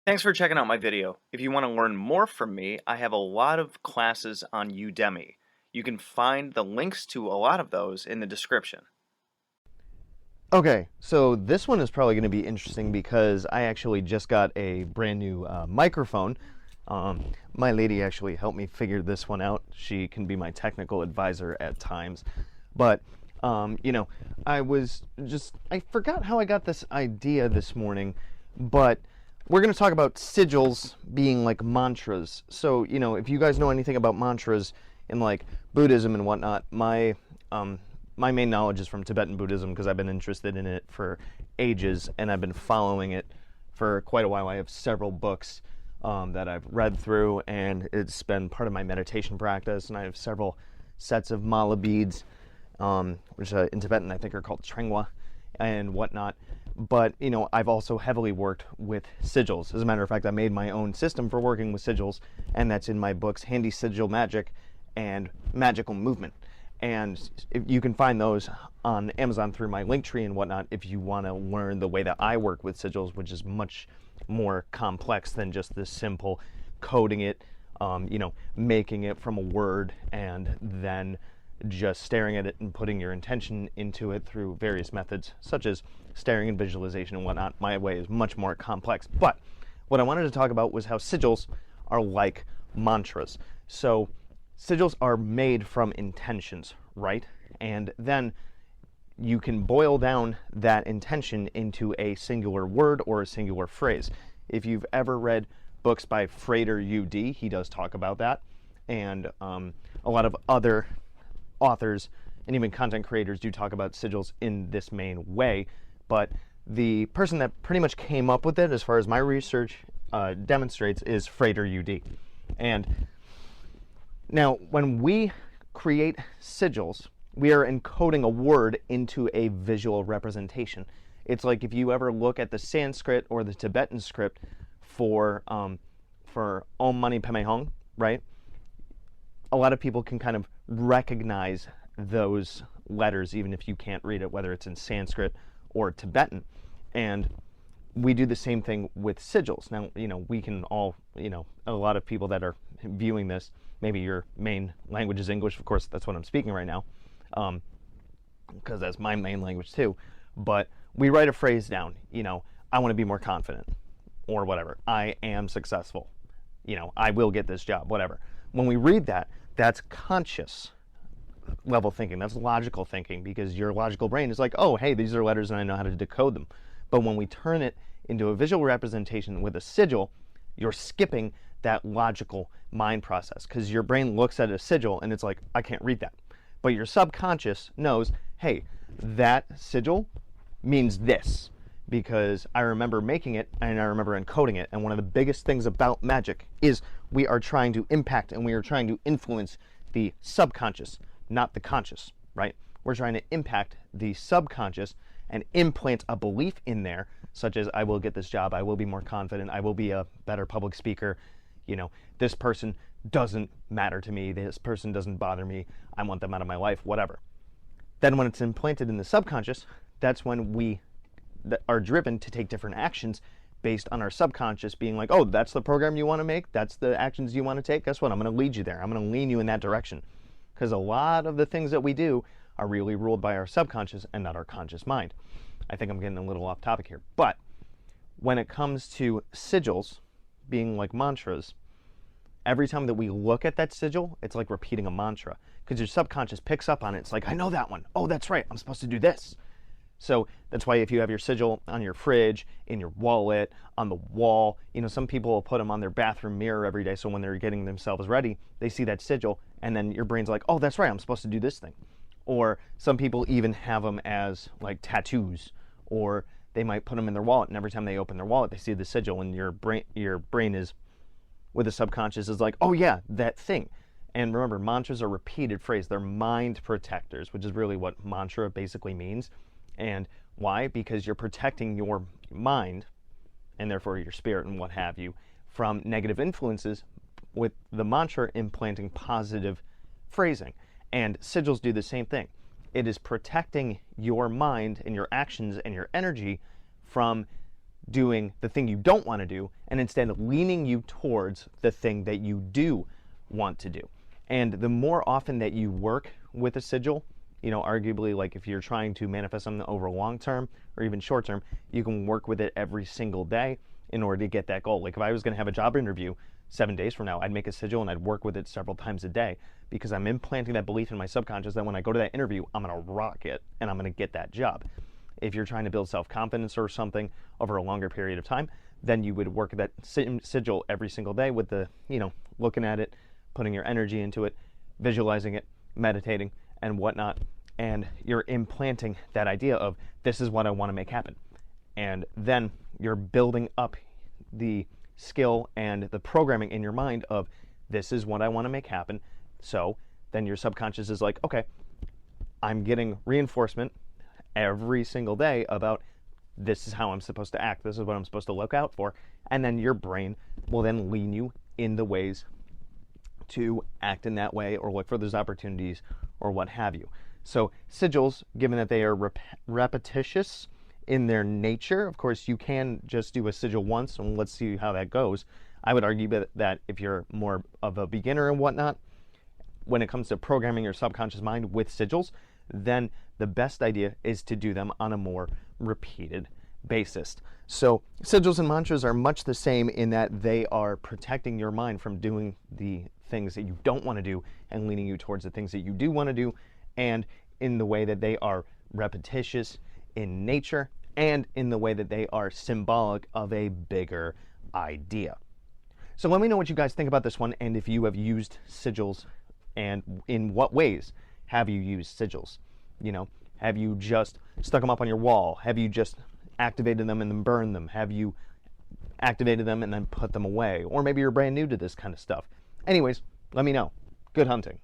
Thanks for checking out my video. If you want to learn more from me, I have a lot of classes on Udemy. You can find the links to a lot of those in the description. Okay, so this one is probably going to be interesting because I actually just got a brand new microphone. My lady actually helped me figure this one out. She can be my technical advisor at times. But, I forgot how I got this idea this morning, but we're going to talk about sigils being like mantras. So, if you guys know anything about mantras in like Buddhism and whatnot, my main knowledge is from Tibetan Buddhism because I've been interested in it for ages and I've been following it for quite a while. I have several books that I've read through, and it's been part of my meditation practice, and I have several sets of mala beads, which in Tibetan I think are called trengwa and whatnot. But, I've also heavily worked with sigils. As a matter of fact, I made my own system for working with sigils, and that's in my books, Handy Sigil Magic and Magical Movement. And you can find those on Amazon through my link tree and whatnot if you want to learn the way that I work with sigils, which is much more complex than just this simple coding it, making it from a word and then just staring at it and putting your intention into it through various methods, such as staring and visualization and whatnot. My way is much more complex. But what I wanted to talk about was how sigils are like mantras. So sigils are made from intentions, right? And then you can boil down that intention into a singular word or a singular phrase. If you've ever read books by Frater UD, he does talk about that. And a lot of other authors and even content creators do talk about sigils in this main way. But the person that pretty much came up with it, as far as my research demonstrates, is Frater UD. And now, when we create sigils, we are encoding a word into a visual representation. It's like if you ever look at the Sanskrit or the Tibetan script for Om Mani Padme Hum, right? A lot of people can kind of recognize those letters even if you can't read it, whether it's in Sanskrit or Tibetan. And we do the same thing with sigils. Now, we can all, a lot of people that are viewing this, maybe your main language is English. Of course, that's what I'm speaking right now, because that's my main language too. But we write a phrase down, I want to be more confident, or whatever. I am successful. I will get this job, whatever. When we read that, that's conscious level thinking. That's logical thinking, because your logical brain is like, oh, hey, these are letters and I know how to decode them. But when we turn it into a visual representation with a sigil, you're skipping that logical mind process, because your brain looks at a sigil and it's like, I can't read that. But your subconscious knows, hey, that sigil means this, because I remember making it and I remember encoding it. And one of the biggest things about magic is we are trying to impact and we are trying to influence the subconscious, not the conscious, right? We're trying to impact the subconscious and implant a belief in there, such as I will get this job, I will be more confident, I will be a better public speaker, this person doesn't matter to me, this person doesn't bother me, I want them out of my life, whatever. Then when it's implanted in the subconscious, that's when we are driven to take different actions based on our subconscious being like, oh, that's the program you want to make, that's the actions you want to take, guess what, I'm going to lead you there, I'm going to lean you in that direction. Because a lot of the things that we do are really ruled by our subconscious and not our conscious mind. I think I'm getting a little off topic here. But when it comes to sigils being like mantras, every time that we look at that sigil, it's like repeating a mantra. Because your subconscious picks up on it. It's like, I know that one. Oh, that's right. I'm supposed to do this. So that's why if you have your sigil on your fridge, in your wallet, on the wall, some people will put them on their bathroom mirror every day. So when they're getting themselves ready, they see that sigil, and then your brain's like, oh, that's right. I'm supposed to do this thing. Or some people even have them as like tattoos, or they might put them in their wallet, and every time they open their wallet, they see the sigil, and your brain is, with the subconscious, is like, oh yeah, that thing. And remember, mantras are repeated phrases. They're mind protectors, which is really what mantra basically means. And why? Because you're protecting your mind, and therefore your spirit and what have you, from negative influences, with the mantra implanting positive phrasing. And sigils do the same thing. It is protecting your mind and your actions and your energy from doing the thing you don't want to do, and instead leaning you towards the thing that you do want to do. And the more often that you work with a sigil, arguably, like if you're trying to manifest something over long term or even short term, you can work with it every single day in order to get that goal. Like if I was going to have a job interview 7 days from now, I'd make a sigil and I'd work with it several times a day, because I'm implanting that belief in my subconscious that when I go to that interview, I'm going to rock it and I'm going to get that job. If you're trying to build self-confidence or something over a longer period of time, then you would work that sigil every single day with the, looking at it, putting your energy into it, visualizing it, meditating, and whatnot. And you're implanting that idea of, this is what I want to make happen. And then you're building up the skill and the programming in your mind of, this is what I want to make happen. So then your subconscious is like, okay, I'm getting reinforcement every single day about, this is how I'm supposed to act, this is what I'm supposed to look out for. And then your brain will then lean you in the ways to act in that way or look for those opportunities or what have you. So sigils, given that they are repetitious in their nature, of course you can just do a sigil once and let's see how that goes. I would argue that if you're more of a beginner and whatnot, when it comes to programming your subconscious mind with sigils, then the best idea is to do them on a more repeated basis. So sigils and mantras are much the same in that they are protecting your mind from doing the things that you don't want to do and leaning you towards the things that you do want to do, and in the way that they are repetitious in nature and in the way that they are symbolic of a bigger idea. So let me know what you guys think about this one, and if you have used sigils, and in what ways have you used sigils. Have you just stuck them up on your wall? Have you just activated them and then burned them? Have you activated them and then put them away? Or maybe you're brand new to this kind of stuff. Anyways, let me know. Good hunting.